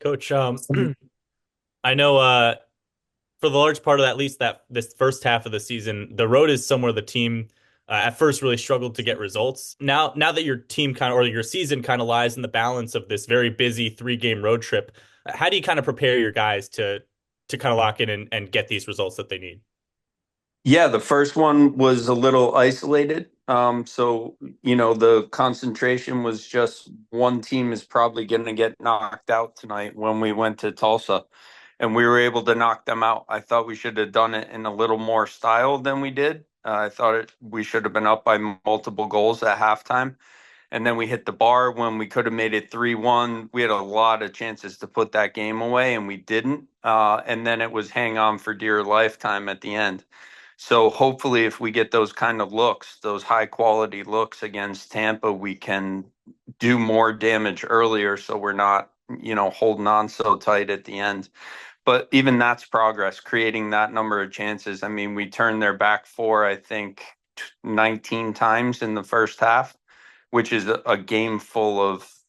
Coach, I know for the large part of that, at least that this first half of the season, the road is somewhere the team at first really struggled to get results. Now that your team kind of or your season kind of lies in the balance of this very busy three-game road trip, how do you kind of prepare your guys to kind of lock in and get these results that they need? Yeah, the first one was a little isolated. The concentration was just one team is probably going to get knocked out tonight when we went to Tulsa, and we were able to knock them out. I thought we should have done it in a little more style than we did. I thought we should have been up by multiple goals at halftime. And then we hit the bar when we could have made it 3-1. We had a lot of chances to put that game away, and we didn't. And then it was hang on for dear lifetime at the end. So hopefully, if we get those kind of looks, those high quality looks against Tampa, we can do more damage earlier so we're not, holding on so tight at the end. But even that's progress, creating that number of chances. I mean, we turned their back four, I think, 19 times in the first half, which is a game full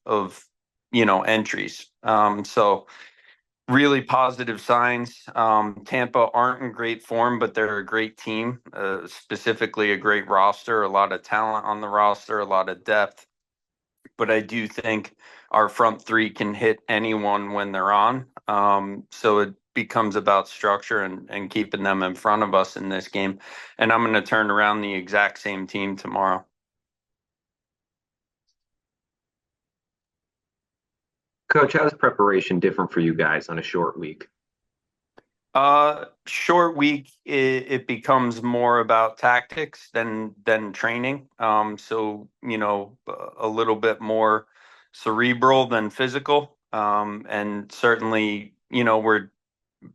of entries. So really positive signs. Tampa aren't in great form, but they're a great team, specifically a great roster, a lot of talent on the roster, a lot of depth. But I do think our front three can hit anyone when they're on. So it becomes about structure and keeping them in front of us in this game. And I'm going to turn around the exact same team tomorrow. Coach, how's preparation different for you guys on a short week? Short week, it becomes more about tactics than training. A little bit more cerebral than physical. And certainly,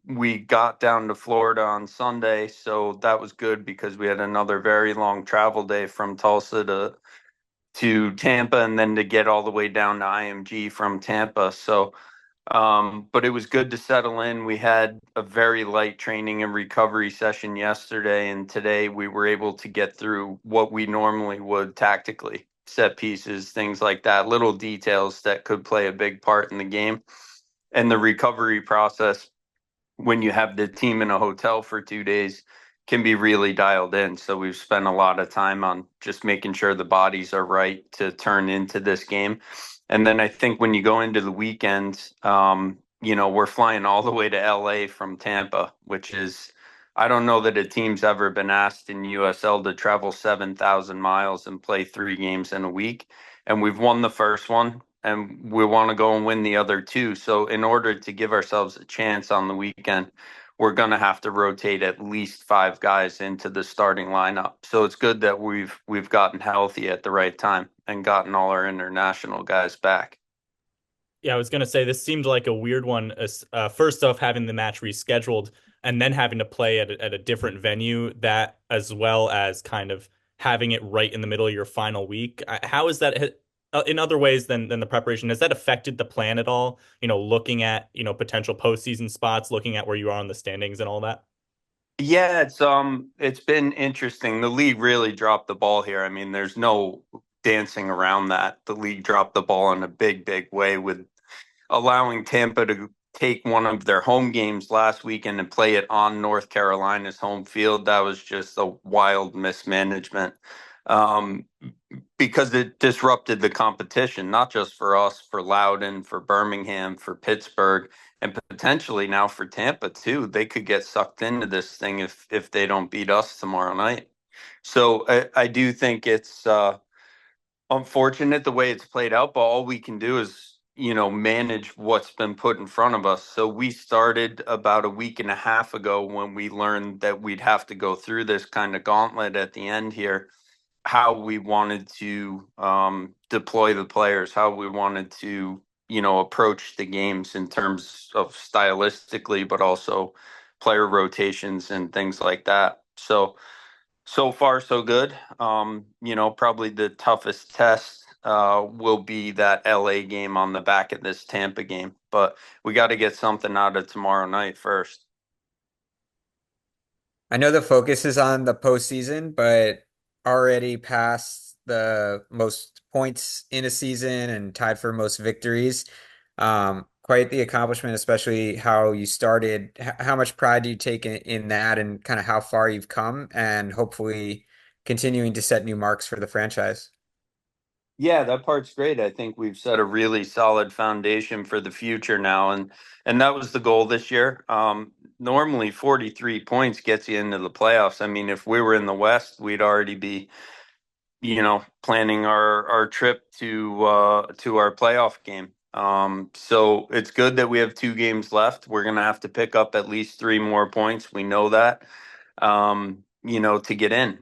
we got down to Florida on Sunday, so that was good because we had another very long travel day from Tulsa to Tampa, and then to get all the way down to IMG from Tampa. But it was good to settle in. We had a very light training and recovery session yesterday, and today we were able to get through what we normally would tactically, set pieces, things like that, little details that could play a big part in the game. And the recovery process, when you have the team in a hotel for 2 days, can be really dialed in. So we've spent a lot of time on just making sure the bodies are right to turn into this game. And then I think when you go into the weekend, we're flying all the way to LA from Tampa, which is, I don't know that a team's ever been asked in USL to travel 7,000 miles and play 3 games in a week. And we've won the first one, and we want to go and win the other two. So in order to give ourselves a chance on the weekend, we're going to have to rotate at least 5 guys into the starting lineup. So it's good that we've gotten healthy at the right time and gotten all our international guys back. Yeah, I was gonna say this seemed like a weird one. First off, having the match rescheduled and then having to play at a different venue, that as well as kind of having it right in the middle of your final week. How is that in other ways than the preparation? Has that affected the plan at all? Looking at potential postseason spots, looking at where you are on the standings and all that. Yeah, it's been interesting. The league really dropped the ball here. I mean, there's no dancing around that. The league dropped the ball in a big way with allowing Tampa to take one of their home games last weekend and play it on North Carolina's home field. That was just a wild mismanagement, um, because it disrupted the competition, not just for us, for Loudoun, for Birmingham, for Pittsburgh, and potentially now for Tampa too. They could get sucked into this thing if they don't beat us tomorrow night. So I do think it's unfortunate the way it's played out, but all we can do is, manage what's been put in front of us. So we started about a week and a half ago when we learned that we'd have to go through this kind of gauntlet at the end here, how we wanted to deploy the players, how we wanted to, approach the games in terms of stylistically, but also player rotations and things like that. So far, so good. Probably the toughest test will be that LA game on the back of this Tampa game. But we got to get something out of tomorrow night first. I know the focus is on the postseason, but already past the most points in a season and tied for most victories. quite the accomplishment, especially how you started. How much pride do you take in that and kind of how far you've come and hopefully continuing to set new marks for the franchise? Yeah, that part's great. I think we've set a really solid foundation for the future now, and that was the goal this year. Normally, 43 points gets you into the playoffs. I mean, if we were in the West, we'd already be, planning our trip to our playoff game. So it's good that we have 2 games left. We're gonna have to pick up at least 3 more points. We know that, to get in.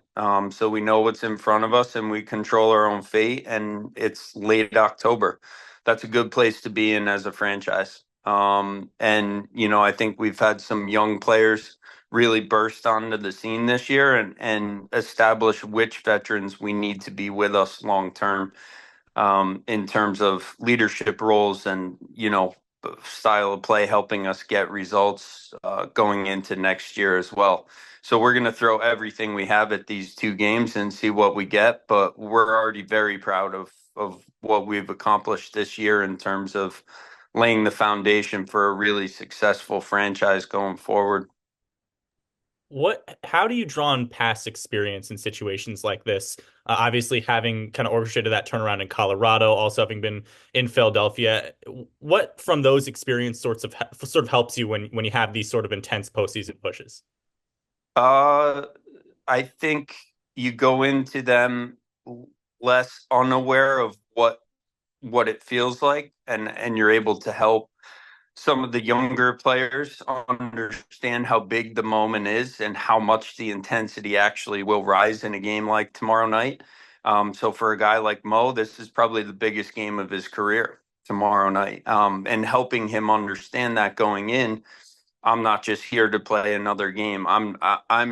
So we know what's in front of us and we control our own fate. And it's late October. That's a good place to be in as a franchise. I think we've had some young players really burst onto the scene this year and establish which veterans we need to be with us long term, in terms of leadership roles and, style of play, helping us get results going into next year as well. So we're going to throw everything we have at these 2 games and see what we get. But we're already very proud of what we've accomplished this year in terms of laying the foundation for a really successful franchise going forward. How do you draw on past experience in situations like this? Obviously, having kind of orchestrated that turnaround in Colorado, also having been in Philadelphia, what from those experience sort of helps you when you have these sort of intense postseason pushes? Uh, I think you go into them less unaware of what it feels like, and you're able to help some of the younger players understand how big the moment is and how much the intensity actually will rise in a game like tomorrow night. So for a guy like Mo, this is probably the biggest game of his career tomorrow night. And helping him understand that going in, I'm not just here to play another game. I'm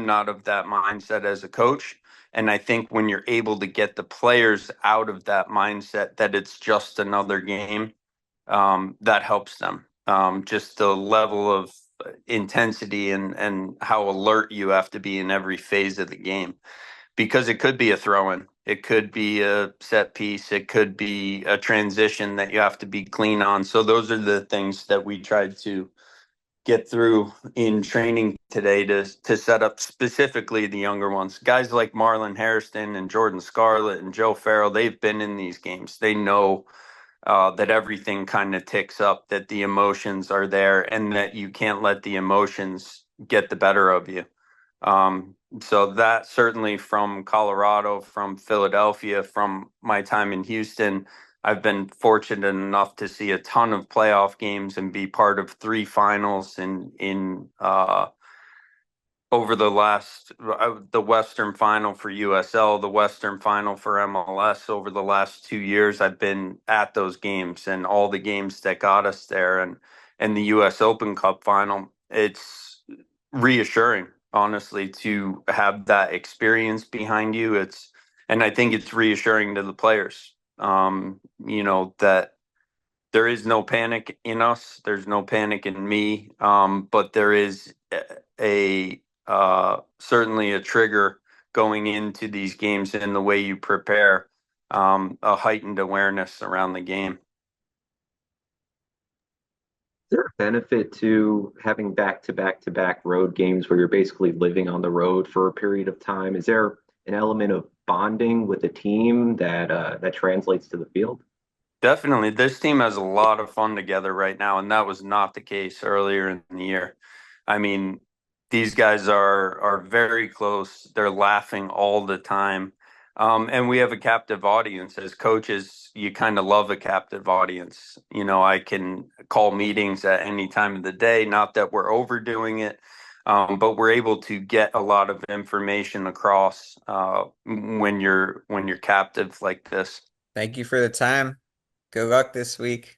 not of that mindset as a coach. And I think when you're able to get the players out of that mindset that it's just another game, that helps them. Just the level of intensity and how alert you have to be in every phase of the game, because it could be a throw in, it could be a set piece, it could be a transition that you have to be clean on. So those are the things that we tried to get through in training today to set up specifically the younger ones. Guys like Marlon Hairston and Jordan Scarlett and Joe Farrell, they've been in these games. They know that everything kind of ticks up, that the emotions are there, and that you can't let the emotions get the better of you. So that certainly from Colorado, from Philadelphia, from my time in Houston, I've been fortunate enough to see a ton of playoff games and be part of 3 finals in over the last the Western Final for USL, the Western Final for MLS. Over the last 2 years, I've been at those games and all the games that got us there, and the U.S. Open Cup final. It's reassuring, honestly, to have that experience behind you. And I think it's reassuring to the players, that there is no panic in us. There's no panic in me. But there is a certainly a trigger going into these games in the way you prepare, a heightened awareness around the game. Is there a benefit to having back-to-back-to-back road games where you're basically living on the road for a period of time? Is there an element of bonding with the team that translates to the field? Definitely. This team has a lot of fun together right now, and that was not the case earlier in the year. I mean, these guys are very close. They're laughing all the time. And we have a captive audience. As coaches, you kind of love a captive audience. I can call meetings at any time of the day, not that we're overdoing it, but we're able to get a lot of information across when you're captive like this. Thank you for the time. Good luck this week.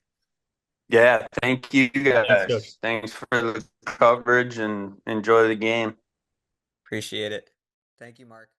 Yeah, thank you Thanks, Coach. guys. Thanks for the coverage and enjoy the game. Appreciate it. Thank you, Mark.